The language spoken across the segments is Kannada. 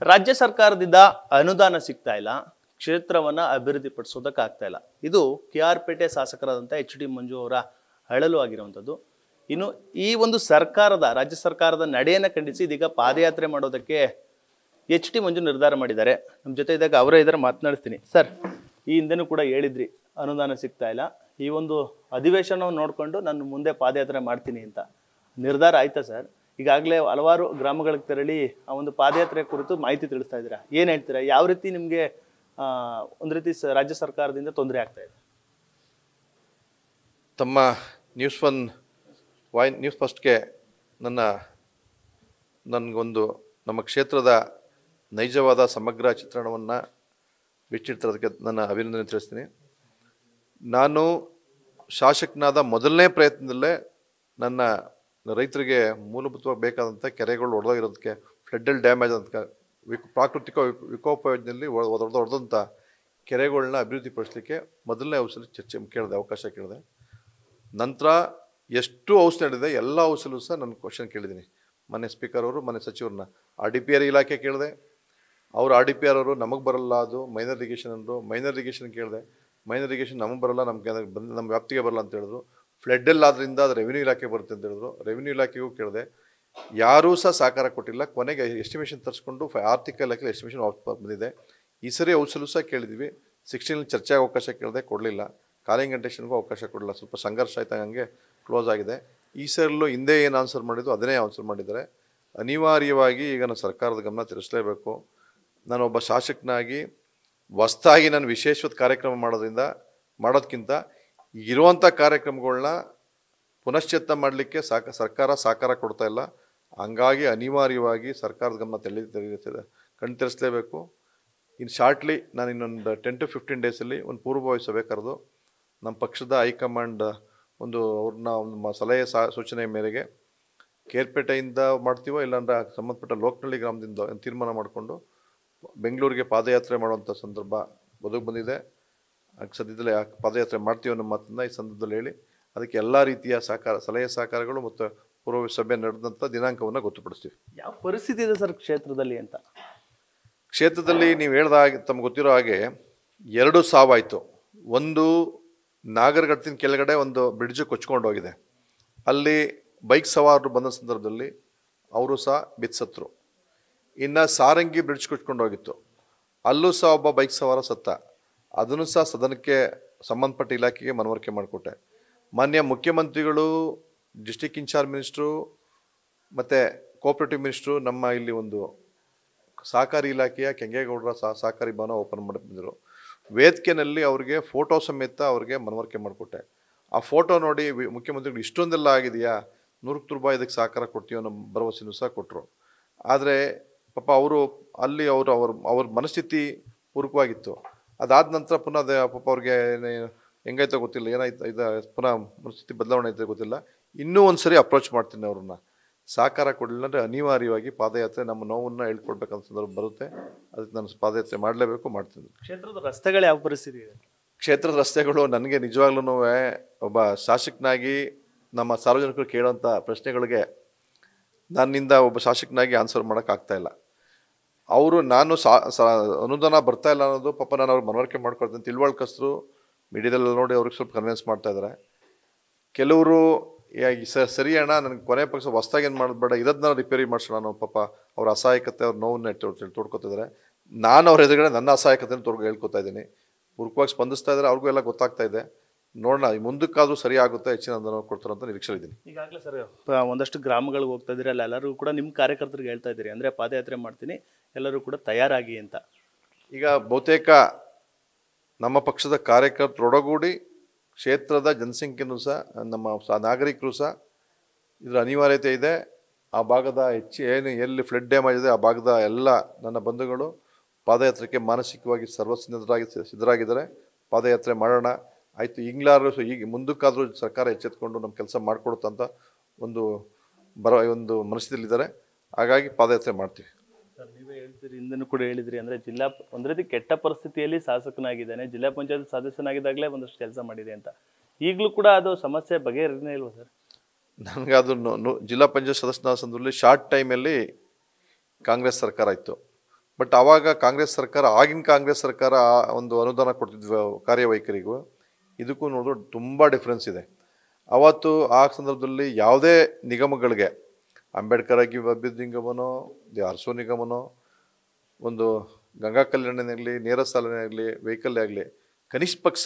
ರಾಜ್ಯ ಸರ್ಕಾರದಿಂದ ಅನುದಾನ ಸಿಗ್ತಾ ಇಲ್ಲ, ಕ್ಷೇತ್ರವನ್ನ ಅಭಿವೃದ್ಧಿ ಪಡಿಸೋದಕ್ಕೆ ಆಗ್ತಾ ಇಲ್ಲ. ಇದು KR ಪೇಟೆ ಶಾಸಕರಾದಂಥ HD ಮಂಜು ಅವರ ಅಳಲು ಆಗಿರುವಂಥದ್ದು. ಇನ್ನು ಈ ಒಂದು ರಾಜ್ಯ ಸರ್ಕಾರದ ನಡೆಯನ್ನ ಖಂಡಿಸಿ ಇದೀಗ ಪಾದಯಾತ್ರೆ ಮಾಡೋದಕ್ಕೆ HD ಮಂಜು ನಿರ್ಧಾರ ಮಾಡಿದ್ದಾರೆ. ನಮ್ಮ ಜೊತೆ ಇದ್ದಾಗ ಅವರೇ ಇದ್ದಾರೆ, ಮಾತನಾಡ್ತೀನಿ. ಸರ್, ಈ ಹಿಂದೆನೂ ಕೂಡ ಹೇಳಿದ್ರಿ ಅನುದಾನ ಸಿಗ್ತಾ ಇಲ್ಲ, ಈ ಒಂದು ಅಧಿವೇಶನವನ್ನು ನೋಡಿಕೊಂಡು ನಾನು ಮುಂದೆ ಪಾದಯಾತ್ರೆ ಮಾಡ್ತೀನಿ ಅಂತ ನಿರ್ಧಾರ ಆಯ್ತಾ ಸರ್? ಈಗಾಗಲೇ ಹಲವಾರು ಗ್ರಾಮಗಳಿಗೆ ತೆರಳಿ ಆ ಒಂದು ಪಾದಯಾತ್ರೆ ಕುರಿತು ಮಾಹಿತಿ ತಿಳಿಸ್ತಾ ಇದ್ದೀರಾ, ಏನು ಹೇಳ್ತೀರಾ? ಯಾವ ರೀತಿ ನಿಮಗೆ ಒಂದು ರೀತಿ ರಾಜ್ಯ ಸರ್ಕಾರದಿಂದ ತೊಂದರೆ ಆಗ್ತಾ ಇದೆ? ತಮ್ಮ ನ್ಯೂಸ್ ಫಸ್ಟ್ಗೆ ನನಗೊಂದು ನಮ್ಮ ಕ್ಷೇತ್ರದ ನೈಜವಾದ ಸಮಗ್ರ ಚಿತ್ರಣವನ್ನು ಬಿಚ್ಚಿಡ್ತಿರೋದಕ್ಕೆ ನನ್ನ ಅಭಿನಂದನೆ ತಿಳಿಸ್ತೀನಿ. ನಾನು ಶಾಸಕನಾದ ಮೊದಲನೇ ಪ್ರಯತ್ನದಲ್ಲೇ ನನ್ನ ರೈತರಿಗೆ ಮೂಲಭೂತವಾಗಿ ಬೇಕಾದಂಥ ಕೆರೆಗಳು ಒಡೆದೋಗಿರೋದಕ್ಕೆ, ಫ್ಲಡ್ಡಲ್ಲಿ ಡ್ಯಾಮೇಜ್ ಅಂತ ಪ್ರಾಕೃತಿಕ ವಿಕೋಪ ಯೋಜನೆಯಲ್ಲಿ ಹೊಡೆದಂಥ ಕೆರೆಗಳನ್ನ ಅಭಿವೃದ್ಧಿಪಡಿಸಲಿಕ್ಕೆ ಮೊದಲನೇ ಔಷಧಿ ಅವಕಾಶ ಕೇಳಿದೆ. ನಂತರ ಎಷ್ಟು ಔಷಧಿ ನಡೆದಿದೆ ಎಲ್ಲ ಔಷಧಿ ಸಹ ನನ್ನ ಕ್ವಶನ್ ಕೇಳಿದ್ದೀನಿ. ಮೊನ್ನೆ ಸ್ಪೀಕರ್ ಅವರು, ಮೊನ್ನೆ ಸಚಿವರನ್ನ RDPR ಇಲಾಖೆ ಕೇಳಿದೆ. ಅವರು RDPR ಅವರು ನಮಗೆ ಬರಲ್ಲ, ಅದು ಮೈನರ್ ಇರಿಗೇಷನ್ ಅಂದರು. ಮೈನರ್ ಇರಿಗೇಷನ್ ಕೇಳಿದೆ, ಮೈನರ್ ಇರಿಗೇಷನ್ ನಮಗೆ ಬರಲ್ಲ, ನಮ್ಮ ವ್ಯಾಪ್ತಿಗೆ ಬರಲ್ಲ ಅಂತ ಹೇಳಿದ್ರು. ಫ್ಲಡ್ಡಲ್ಲಿ ಆದ್ದರಿಂದ ಅದು ರೆವಿನ್ಯೂ ಇಲಾಖೆ ಬರುತ್ತೆ ಅಂತ ಹೇಳಿದ್ರು. ರೆವಿನ್ಯೂ ಇಲಾಖೆಗೂ ಕೇಳಿದೆ, ಯಾರೂ ಸಹ ಸಹಕಾರ ಕೊಟ್ಟಿಲ್ಲ. ಕೊನೆಗೆ ಎಸ್ಟಿಮೇಷನ್ ತರಿಸ್ಕೊಂಡು ಆರ್ಥಿಕ ಇಲಾಖೆ ಎಸ್ಟಿಮೇಷನ್ ಬಂದಿದೆ. ಈ ಸರಿ ಔಷಧಿ ಸಹ ಕೇಳಿದ್ವಿ. 16 ಚರ್ಚೆಗೆ ಅವಕಾಶ ಕೇಳಿದೆ, ಕೊಡಲಿಲ್ಲ. ಕಾಲಿಂಗ್ ಕಂಟೆಷನ್ಗೂ ಅವಕಾಶ ಕೊಡಲಿಲ್ಲ. ಸ್ವಲ್ಪ ಸಂಘರ್ಷ ಆಯ್ತು, ಹಂಗೆ ಕ್ಲೋಸ್ ಆಗಿದೆ. ಈ ಸರಿಯಲ್ಲೂ ಹಿಂದೆ ಏನು ಆನ್ಸರ್ ಮಾಡಿದ್ದು ಅದನ್ನೇ ಆನ್ಸರ್ ಮಾಡಿದ್ದಾರೆ. ಅನಿವಾರ್ಯವಾಗಿ ಈಗ ನಾನು ಸರ್ಕಾರದ ಗಮನ ತಿರ್ಸ್ಲೇಬೇಕು. ನಾನೊಬ್ಬ ಶಾಸಕನಾಗಿ ಹೊಸ್ದಾಗಿ ನಾನು ವಿಶೇಷವಾದ ಕಾರ್ಯಕ್ರಮ ಮಾಡೋದಕ್ಕಿಂತ ಇರುವಂಥ ಕಾರ್ಯಕ್ರಮಗಳನ್ನ ಪುನಶ್ಚೇತನ ಮಾಡಲಿಕ್ಕೆ ಸರ್ಕಾರ ಸಹಕಾರ ಕೊಡ್ತಾ ಇಲ್ಲ. ಹಂಗಾಗಿ ಅನಿವಾರ್ಯವಾಗಿ ಸರ್ಕಾರದ ಗಮನ ಕಣ್ತಿರಿಸಲೇಬೇಕು. ಇನ್ನು ಶಾರ್ಟ್ಲಿ ನಾನು ಇನ್ನೊಂದು 10 to 15 ಡೇಸಲ್ಲಿ ಒಂದು ಪೂರ್ವಭಾವಿ ಸಭೆ ಕರೆದು ನಮ್ಮ ಪಕ್ಷದ ಹೈಕಮಾಂಡ್ ಅವ್ರನ್ನ ಸಲಹೆ ಸೂಚನೆ ಮೇರೆಗೆ KR ಪೇಟೆಯಿಂದ ಮಾಡ್ತೀವೋ, ಇಲ್ಲಾಂದ್ರೆ ಸಂಬಂಧಪಟ್ಟ ಲೋಕನಹಳ್ಳಿ ಗ್ರಾಮದಿಂದ ತೀರ್ಮಾನ ಮಾಡಿಕೊಂಡು ಬೆಂಗಳೂರಿಗೆ ಪಾದಯಾತ್ರೆ ಮಾಡುವಂಥ ಸಂದರ್ಭ ಒದಗಿ ಬಂದಿದೆ. ಸದ್ಯದಲ್ಲೇ ಪಾದಯಾತ್ರೆ ಮಾಡ್ತೀವಿ ಅನ್ನೋ ಮಾತನ್ನ ಈ ಸಂದರ್ಭದಲ್ಲಿ ಹೇಳಿ, ಅದಕ್ಕೆ ಎಲ್ಲ ರೀತಿಯ ಸಲಹೆ ಸಹಕಾರಗಳು ಮತ್ತು ಪೂರ್ವ ಸಭೆ ನಡೆದಂಥ ದಿನಾಂಕವನ್ನು ಗೊತ್ತುಪಡಿಸ್ತೀವಿ. ಯಾವ ಪರಿಸ್ಥಿತಿ ಇದೆ ಸರ್ ಕ್ಷೇತ್ರದಲ್ಲಿ ಅಂತ? ಕ್ಷೇತ್ರದಲ್ಲಿ ನೀವು ಹೇಳ್ದ ಹಾಗೆ, ತಮ್ಗೆ ಗೊತ್ತಿರೋ ಹಾಗೆ 2 ಸಾವಾಯಿತು. ಒಂದು ನಾಗರಗಟ್ಟಿನ ಕೆಳಗಡೆ ಒಂದು ಬ್ರಿಡ್ಜ್ ಕೊಚ್ಕೊಂಡು ಹೋಗಿದೆ. ಅಲ್ಲಿ ಬೈಕ್ ಸವಾರರು ಬಂದ ಸಂದರ್ಭದಲ್ಲಿ ಅವರು ಸಹ ಬಿತ್ಸತ್ರು. ಇನ್ನು ಸಾರಂಗಿ ಬ್ರಿಡ್ಜ್ ಕೊಚ್ಕೊಂಡು ಹೋಗಿತ್ತು, ಅಲ್ಲೂ ಸಹ ಒಬ್ಬ ಬೈಕ್ ಸವಾರ ಸತ್ತ. ಅದನ್ನು ಸಹ ಸದನಕ್ಕೆ ಸಂಬಂಧಪಟ್ಟ ಇಲಾಖೆಗೆ ಮನವರಿಕೆ ಮಾಡಿಕೊಟ್ಟೆ. ಮಾನ್ಯ ಮುಖ್ಯಮಂತ್ರಿಗಳು, ಡಿಸ್ಟಿಕ್ ಇನ್ಚಾರ್ಜ್ ಮಿನಿಸ್ಟ್ರು ಮತ್ತು ಕೋಆಪರೇಟಿವ್ ಮಿನಿಸ್ಟ್ರು ನಮ್ಮ ಇಲ್ಲಿ ಒಂದು ಸಹಕಾರಿ ಇಲಾಖೆಯ ಕೆಂಗೇಗೌಡರ ಸಹಕಾರಿ ಭವನ ಓಪನ್ ಮಾಡಿ ಬಂದರು. ವೇದಿಕೆಯಲ್ಲಿ ಅವ್ರಿಗೆ ಫೋಟೋ ಸಮೇತ ಅವ್ರಿಗೆ ಮನವರಿಕೆ ಮಾಡಿಕೊಟ್ಟೆ. ಆ ಫೋಟೋ ನೋಡಿ ಮುಖ್ಯಮಂತ್ರಿಗಳು ಇಷ್ಟೊಂದೆಲ್ಲ ಆಗಿದೆಯಾ, 100 ರೂಪಾಯಿ ಇದಕ್ಕೆ ಸಹಕಾರ ಕೊಡ್ತೀವಿ ಅನ್ನೋ ಭರವಸೆನೂ ಸಹ ಕೊಟ್ಟರು. ಆದರೆ ಪಾಪ ಅಲ್ಲಿ ಅವ್ರ ಮನಸ್ಥಿತಿ ಪೂರಕವಾಗಿತ್ತು. ಅದಾದ ನಂತರ ಪುನಃ ಪಾಪ ಅವ್ರಿಗೆ ಹೆಂಗಾಯ್ತೋ ಗೊತ್ತಿಲ್ಲ, ಏನಾಯ್ತು ಪುನಃ ಮನಸ್ಥಿತಿ ಬದಲಾವಣೆ ಆಯ್ತೋ ಗೊತ್ತಿಲ್ಲ. ಇನ್ನೂ ಒಂದು ಸರಿ ಅಪ್ರೋಚ್ ಮಾಡ್ತೀನಿ ಅವ್ರನ್ನ. ಸಹಕಾರ ಕೊಡಲಿಲ್ಲ ಅಂದರೆ ಅನಿವಾರ್ಯವಾಗಿ ಪಾದಯಾತ್ರೆ ನಮ್ಮ ನೋವನ್ನು ಹೇಳ್ಕೊಡ್ಬೇಕಂತ ಸಂದರ್ಭ ಬರುತ್ತೆ. ಅದಕ್ಕೆ ನಾನು ಪಾದಯಾತ್ರೆ ಮಾಡಲೇಬೇಕು, ಮಾಡ್ತೀನಿ. ಕ್ಷೇತ್ರದ ರಸ್ತೆಗಳು ಯಾವ ಪರಿಸ್ಥಿತಿ ಇದೆ? ಕ್ಷೇತ್ರದ ರಸ್ತೆಗಳು ನನಗೆ ನಿಜವಾಗ್ಲೂ ಒಬ್ಬ ಶಾಸಕನಾಗಿ ನಮ್ಮ ಸಾರ್ವಜನಿಕರು ಕೇಳೋಂಥ ಪ್ರಶ್ನೆಗಳಿಗೆ ನನ್ನಿಂದ ಒಬ್ಬ ಶಾಸಕನಾಗಿ ಆನ್ಸರ್ ಮಾಡೋಕ್ಕಾಗ್ತಾ ಇಲ್ಲ. ನಾನು ಅನುದಾನ ಬರ್ತಾ ಇಲ್ಲ ಅನ್ನೋದು ಪಾಪ ನಾನು ಅವ್ರಿಗೆ ಮನವರಿಕೆ ಮಾಡ್ಕೊಳ್ತೀನಿ. ತಿಳುವಳಿಕಸ್ತರು ಮೀಡಿಯಾದಲ್ಲಿ ನೋಡಿ ಅವ್ರಿಗೆ ಸ್ವಲ್ಪ ಕನ್ವಿನ್ಸ್ ಮಾಡ್ತಾ ಇದ್ದಾರೆ. ಕೆಲವರು ಸರಿ ಅಣ್ಣ, ನನಗೆ ಕೊನೆ ಪಕ್ಷ ಹೊಸ್ದಾಗಿ ಏನು ಮಾಡೋದು ಬೇಡ, ಇರೋದನ್ನ ರಿಪೇರಿ ಮಾಡಿಸೋಣ ಅನ್ನೋ ಪಾಪ ಅವ್ರ ಅಸಹಾಯಕತೆ, ಅವ್ರ ನೋವನ್ನ ತೋಡ್ಕೊತಿದ್ದಾರೆ. ನಾನು ಅವ್ರ ಎದುರುಗಡೆ ನನ್ನ ಅಸಹಾಯಕತೆಯನ್ನು ಹೇಳ್ಕೊತಾ ಇದ್ದೀನಿ. ಪೂರ್ವಕವಾಗಿ ಸ್ಪಂದಿಸ್ತಾ ಇದ್ದಾರೆ, ಅವ್ರಿಗೂ ಎಲ್ಲ ಗೊತ್ತಾಗ್ತಾ ಇದೆ. ನೋಡೋಣ, ಮುಂದಕ್ಕಾದ್ರೂ ಸರಿ ಆಗುತ್ತೆ, ಹೆಚ್ಚಿನ ಅನುದಾನ ಕೊಡ್ತಾರೆ ಅಂತ ನಿರೀಕ್ಷೆ ಇದ್ದೀನಿ. ಈಗಾಗಲೇ ಸರ್ ಒಂದಷ್ಟು ಗ್ರಾಮಗಳಿಗೆ ಹೋಗ್ತಾ ಇದ್ದೀರಿ, ಅಲ್ಲ ಎಲ್ಲರೂ ಕೂಡ ನಿಮ್ಮ ಕಾರ್ಯಕರ್ತರಿಗೆ ಹೇಳ್ತಾ ಇದ್ದೀರಿ, ಅಂದರೆ ಪಾದಯಾತ್ರೆ ಮಾಡ್ತೀನಿ, ಎಲ್ಲರೂ ಕೂಡ ತಯಾರಾಗಿ ಅಂತ. ಈಗ ಬಹುತೇಕ ನಮ್ಮ ಪಕ್ಷದ ಕಾರ್ಯಕರ್ತರೊಡಗೂಡಿ ಕ್ಷೇತ್ರದ ಜನಸಂಖ್ಯೆನೂ ಸಹ, ನಮ್ಮ ನಾಗರಿಕರು ಸಹ ಇದರ ಅನಿವಾರ್ಯತೆ ಇದೆ. ಆ ಭಾಗದ ಎಲ್ಲಿ ಫ್ಲಡ್ ಡ್ಯಾಮೇಜ್ ಇದೆ ಆ ಭಾಗದ ಎಲ್ಲ ನನ್ನ ಬಂಧುಗಳು ಪಾದಯಾತ್ರೆಗೆ ಮಾನಸಿಕವಾಗಿ ಸಿದ್ಧರಾಗಿದ್ದಾರೆ. ಪಾದಯಾತ್ರೆ ಮಾಡೋಣ ಆಯಿತು, ಈಗ ಮುಂದಕ್ಕಾದರೂ ಸರ್ಕಾರ ಎಚ್ಚೆತ್ಕೊಂಡು ನಮ್ಮ ಕೆಲಸ ಮಾಡಿಕೊಡುತ್ತಂತ ಒಂದು ಮನಸ್ಥಿತಿಯಲ್ಲಿದ್ದಾರೆ. ಹಾಗಾಗಿ ಪಾದಯಾತ್ರೆ ಮಾಡ್ತೀವಿ. ಸರ್, ನೀವೇ ಹೇಳ್ತೀರಿ, ಹಿಂದೂ ಕೂಡ ಹೇಳಿದ್ರಿ, ಅಂದರೆ ಒಂದು ರೀತಿ ಕೆಟ್ಟ ಪರಿಸ್ಥಿತಿಯಲ್ಲಿ ಶಾಸಕನಾಗಿದ್ದಾನೆ, ಜಿಲ್ಲಾ ಪಂಚಾಯತ್ ಸದಸ್ಯನಾಗಿದ್ದಾಗಲೇ ಒಂದಷ್ಟು ಕೆಲಸ ಮಾಡಿದೆ ಅಂತ. ಈಗಲೂ ಕೂಡ ಅದು ಸಮಸ್ಯೆ ಬಗೆಹರಿನೇ ಇಲ್ವಾ ಸರ್? ನನಗೆ ಅದು ಜಿಲ್ಲಾ ಪಂಚಾಯತ್ ಸದಸ್ಯನ ಸಂದರ್ಭದಲ್ಲಿ ಶಾರ್ಟ್ ಟೈಮಲ್ಲಿ ಕಾಂಗ್ರೆಸ್ ಸರ್ಕಾರ ಇತ್ತು. ಬಟ್ ಆವಾಗ ಕಾಂಗ್ರೆಸ್ ಸರ್ಕಾರ, ಆಗಿನ ಕಾಂಗ್ರೆಸ್ ಸರ್ಕಾರ ಒಂದು ಅನುದಾನ ಕೊಡ್ತಿದ್ವಿ ಕಾರ್ಯವೈಖರಿಗೂ ಇದಕ್ಕೂ ನೋಡಿದ್ರೆ ತುಂಬ ಡಿಫ್ರೆನ್ಸ್ ಇದೆ. ಅವತ್ತು ಆ ಸಂದರ್ಭದಲ್ಲಿ ಯಾವುದೇ ನಿಗಮಗಳಿಗೆ ಅಂಬೇಡ್ಕರ್ ಅಭಿವೃದ್ಧಿ ನಿಗಮನೋ, ಅರಸು ನಿಗಮನೋ, ಒಂದು ಗಂಗಾ ಕಲ್ಯಾಣನೇ ಆಗಲಿ, ನೇರ ಸಾಲನೇ ಆಗಲಿ, ವೆಹಿಕಲ್ ಆಗಲಿ, ಕನಿಷ್ಠ ಪಕ್ಷ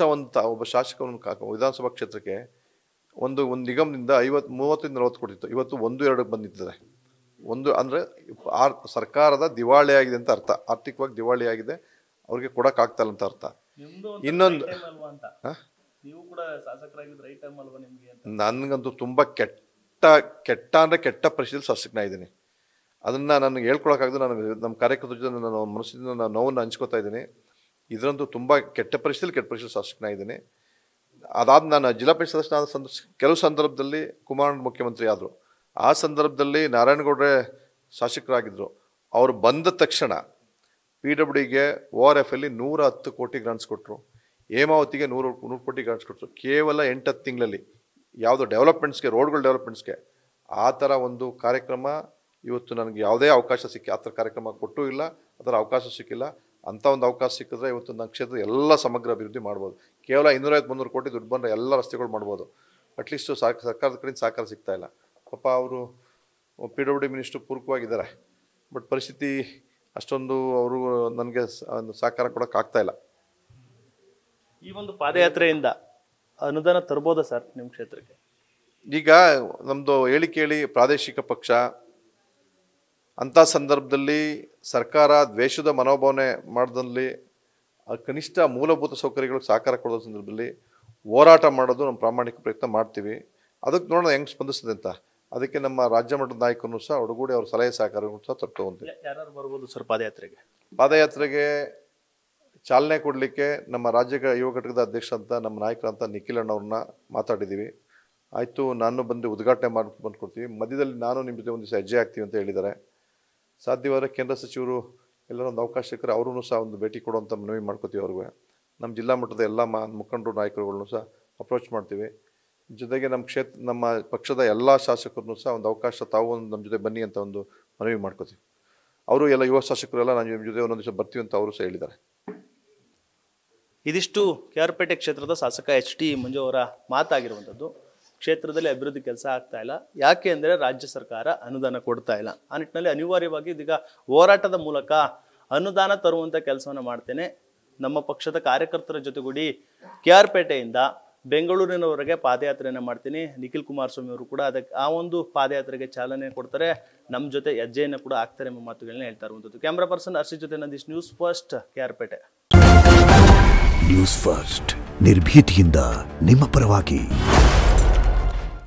ಒಬ್ಬ ಶಾಸಕವನ್ನು ವಿಧಾನಸಭಾ ಕ್ಷೇತ್ರಕ್ಕೆ ಒಂದು ನಿಗಮದಿಂದ 30-40 ಕೊಡ್ತಿತ್ತು. ಇವತ್ತು 1-2 ಬಂದಿರ್ತದೆ. ಅಂದರೆ ಸರ್ಕಾರದ ದಿವಾಳಿ ಆಗಿದೆ ಅಂತ ಅರ್ಥ, ಆರ್ಥಿಕವಾಗಿ ದಿವಾಳಿ ಆಗಿದೆ, ಅವ್ರಿಗೆ ಕೊಡೋಕ್ಕಾಗ್ತಲ್ಲ ಅಂತ ಅರ್ಥ. ಇನ್ನೊಂದು ನನಗಂತೂ ತುಂಬ ಕೆಟ್ಟ ಅಂದರೆ ಕೆಟ್ಟ ಪರಿಸ್ಥಿತಿ ಶಾಸಕನಾಗಿದ್ದೀನಿ. ಅದನ್ನು ನನಗೆ ಹೇಳ್ಕೊಳಕ್ಕಾಗದು. ನಮ್ಮ ಕಾರ್ಯಕರ್ತರ ಜೊತೆ ನಾನು ಮನಸ್ಸಿನ ನೋವನ್ನು ಹಂಚ್ಕೋತಾ ಇದ್ದೀನಿ. ಇದರಂತೂ ತುಂಬ ಕೆಟ್ಟ ಪರಿಸ್ಥಿತಿ ಶಾಸಕನಾಗಿದ್ದೀನಿ. ಅದಾದ ನಾನು ಜಿಲ್ಲಾ ಪರಿಷತ್ ಸದಸ್ಯನಾದ ಕೆಲವು ಸಂದರ್ಭದಲ್ಲಿ ಕುಮಾರಣ್ಣ ಮುಖ್ಯಮಂತ್ರಿ ಆದರು. ಆ ಸಂದರ್ಭದಲ್ಲಿ ನಾರಾಯಣಗೌಡ್ರೆ ಶಾಸಕರಾಗಿದ್ದರು. ಅವರು ಬಂದ ತಕ್ಷಣ PWDಗೆ ORFಲ್ಲಿ 110 ಕೋಟಿ ಗ್ರಾಂಟ್ಸ್ ಕೊಟ್ಟರು. ಹೇಮಾವತಿಗೆ 100 ಕೋಟಿ ಗ್ರಾಂಟ್ಸ್ ಕೊಟ್ಟರು. ಕೇವಲ 8-10 ತಿಂಗಳಲ್ಲಿ ಯಾವುದೋ ಡೆವಲಪ್ಮೆಂಟ್ಸ್ಗೆ, ರೋಡ್ಗಳ ಡೆವಲಪ್ಮೆಂಟ್ಸ್ಗೆ. ಆ ಥರ ಒಂದು ಕಾರ್ಯಕ್ರಮ ಇವತ್ತು ನನಗೆ ಯಾವುದೇ ಅವಕಾಶ ಆ ಥರ ಕಾರ್ಯಕ್ರಮ ಕೊಟ್ಟೂ ಇಲ್ಲ, ಆ ಥರ ಅವಕಾಶ ಸಿಕ್ಕಿಲ್ಲ. ಅಂಥ ಒಂದು ಅವಕಾಶ ಸಿಕ್ಕಿದ್ರೆ ಇವತ್ತು ನನ್ನ ಕ್ಷೇತ್ರದ ಎಲ್ಲ ಸಮಗ್ರ ಅಭಿವೃದ್ಧಿ ಮಾಡ್ಬೋದು. ಕೇವಲ 250-300 ಕೋಟಿ ದುಡ್ಡು ಬಂದರೆ ಎಲ್ಲ ರಸ್ತೆಗಳು ಮಾಡ್ಬೋದು. ಅಟ್ಲೀಸ್ಟು ಸರ್ಕಾರದ ಕಡೆಯಿಂದ ಸಹಕಾರ ಸಿಗ್ತಾಯಿಲ್ಲ. ಪಾಪ ಅವರು PWD ಮಿನಿಸ್ಟ್ರು ಪೂರಕವಾಗಿದ್ದಾರೆ, ಬಟ್ ಪರಿಸ್ಥಿತಿ ಅಷ್ಟೊಂದು ಅವರು ನನಗೆ ಸಹಕಾರ ಕೊಡೋಕ್ಕಾಗ್ತಾಯಿಲ್ಲ. ಈ ಒಂದು ಪಾದಯಾತ್ರೆಯಿಂದ ಅನುದಾನ ತರ್ಬೋದಾ ಸರ್ ನಿಮ್ಮ ಕ್ಷೇತ್ರಕ್ಕೆ? ಈಗ ನಮ್ಮದು ಹೇಳಿ ಪ್ರಾದೇಶಿಕ ಪಕ್ಷ ಅಂಥ ಸಂದರ್ಭದಲ್ಲಿ ಸರ್ಕಾರ ದ್ವೇಷದ ಮನೋಭಾವನೆ ಮಾಡಿದಲ್ಲಿ ಕನಿಷ್ಠ ಮೂಲಭೂತ ಸೌಕರ್ಯಗಳಿಗೆ ಸಹಕಾರ ಕೊಡೋ ಸಂದರ್ಭದಲ್ಲಿ ಹೋರಾಟ ಮಾಡೋದು ನಮ್ಮ ಪ್ರಾಮಾಣಿಕ ಪ್ರಯತ್ನ ಮಾಡ್ತೀವಿ. ಅದಕ್ಕೆ ನೋಡೋಣ ಹೆಂಗೆ ಸ್ಪಂದಿಸ್ತದೆ ಅಂತ. ಅದಕ್ಕೆ ನಮ್ಮ ರಾಜ್ಯ ಮಟ್ಟದ ನಾಯಕರು ಸಹ ಒಡಗೂಡಿ ಅವ್ರ ಸಲಹೆ ಸಹಕಾರಗಳು ಸಹ ತರ್ತೀವಿ. ಯಾರು ಬರ್ಬೋದು ಸರ್ ಪಾದಯಾತ್ರೆಗೆ ಚಾಲನೆ ಕೊಡಲಿಕ್ಕೆ ನಮ್ಮ ರಾಜ್ಯ ಯುವ ಘಟಕದ ಅಧ್ಯಕ್ಷ ಅಂತ ನಮ್ಮ ನಾಯಕರಂತ ನಿಖಿಲ್ ಅಣ್ಣವ್ರನ್ನ ಮಾತಾಡಿದ್ದೀವಿ. ಆಯಿತು, ನಾನು ಬಂದು ಉದ್ಘಾಟನೆ ಬಂದ್ಕೊಡ್ತೀವಿ. ಮಧ್ಯದಲ್ಲಿ ನಾನು ನಿಮ್ಮ ಜೊತೆ ಒಂದು ದಿವಸ ಹೆಜ್ಜೆ ಆಗ್ತೀವಿ ಅಂತ ಹೇಳಿದ್ದಾರೆ. ಸಾಧ್ಯವಾದರೆ ಕೇಂದ್ರ ಸಚಿವರು ಎಲ್ಲರೂ ಒಂದು ಅವಕಾಶ ಸಿಕ್ಕರೆ ಅವ್ರೂ ಸಹ ಒಂದು ಭೇಟಿ ಕೊಡುವಂಥ ಮನವಿ ಮಾಡ್ಕೋತೀವಿ. ಅವ್ರಿಗೆ ನಮ್ಮ ಜಿಲ್ಲಾ ಮಟ್ಟದ ಎಲ್ಲ ಮುಖಂಡರು ನಾಯಕರುಗಳನ್ನು ಸಹ ಅಪ್ರೋಚ್ ಮಾಡ್ತೀವಿ. ಜೊತೆಗೆ ನಮ್ಮ ಪಕ್ಷದ ಎಲ್ಲ ಶಾಸಕರನ್ನು ಸಹ ಒಂದು ಅವಕಾಶ ತಾವು ನಮ್ಮ ಜೊತೆ ಬನ್ನಿ ಅಂತ ಒಂದು ಮನವಿ ಮಾಡ್ಕೋತೀವಿ. ಅವರು ಎಲ್ಲ ಯುವ ಶಾಸಕರೆಲ್ಲ ನಾನು ನಿಮ್ಮ ಜೊತೆ ಒಂದೊಂದು ದಿವಸ ಬರ್ತೀವಿ ಅಂತ ಅವರು ಸಹ ಹೇಳಿದ್ದಾರೆ. ಇದಿಷ್ಟು KR ಪೇಟೆ ಕ್ಷೇತ್ರದ ಶಾಸಕ HD ಮಂಜು ಅವರ ಮಾತಾಗಿರುವಂಥದ್ದು. ಕ್ಷೇತ್ರದಲ್ಲಿ ಅಭಿವೃದ್ಧಿ ಕೆಲಸ ಆಗ್ತಾ ಇಲ್ಲ. ಯಾಕೆ ಅಂದರೆ ರಾಜ್ಯ ಸರ್ಕಾರ ಅನುದಾನ ಕೊಡ್ತಾ ಇಲ್ಲ. ಆ ನಿಟ್ಟಿನಲ್ಲಿ ಅನಿವಾರ್ಯವಾಗಿ ಇದೀಗ ಹೋರಾಟದ ಮೂಲಕ ಅನುದಾನ ತರುವಂಥ ಕೆಲಸವನ್ನು ಮಾಡ್ತೇನೆ. ನಮ್ಮ ಪಕ್ಷದ ಕಾರ್ಯಕರ್ತರ ಜೊತೆಗೂಡಿ KR ಪೇಟೆಯಿಂದ ಬೆಂಗಳೂರಿನವರೆಗೆ ಪಾದಯಾತ್ರೆಯನ್ನು ಮಾಡ್ತೀನಿ. ನಿಖಿಲ್ ಕುಮಾರಸ್ವಾಮಿ ಅವರು ಕೂಡ ಆ ಒಂದು ಪಾದಯಾತ್ರೆಗೆ ಚಾಲನೆ ಕೊಡ್ತಾರೆ. ನಮ್ಮ ಜೊತೆ ಹೆಜ್ಜೆಯನ್ನು ಕೂಡ ಆಗ್ತಾರೆ ಎಂಬ ಮಾತುಗಳನ್ನ ಹೇಳ್ತಾ ಇರುವಂಥದ್ದು. ಕ್ಯಾಮ್ರಾ ಪರ್ಸನ್ ಹರ್ಷಿತ್ ಜೊತೆ ನಂದೀಶ್, ನ್ಯೂಸ್ ಫಸ್ಟ್, KR ಪೇಟೆ. ನ್ಯೂಸ್ ಫಸ್ಟ್, ನಿರ್ಭೀತಿಯಿಂದ ನಿಮ್ಮ ಪರವಾಗಿ.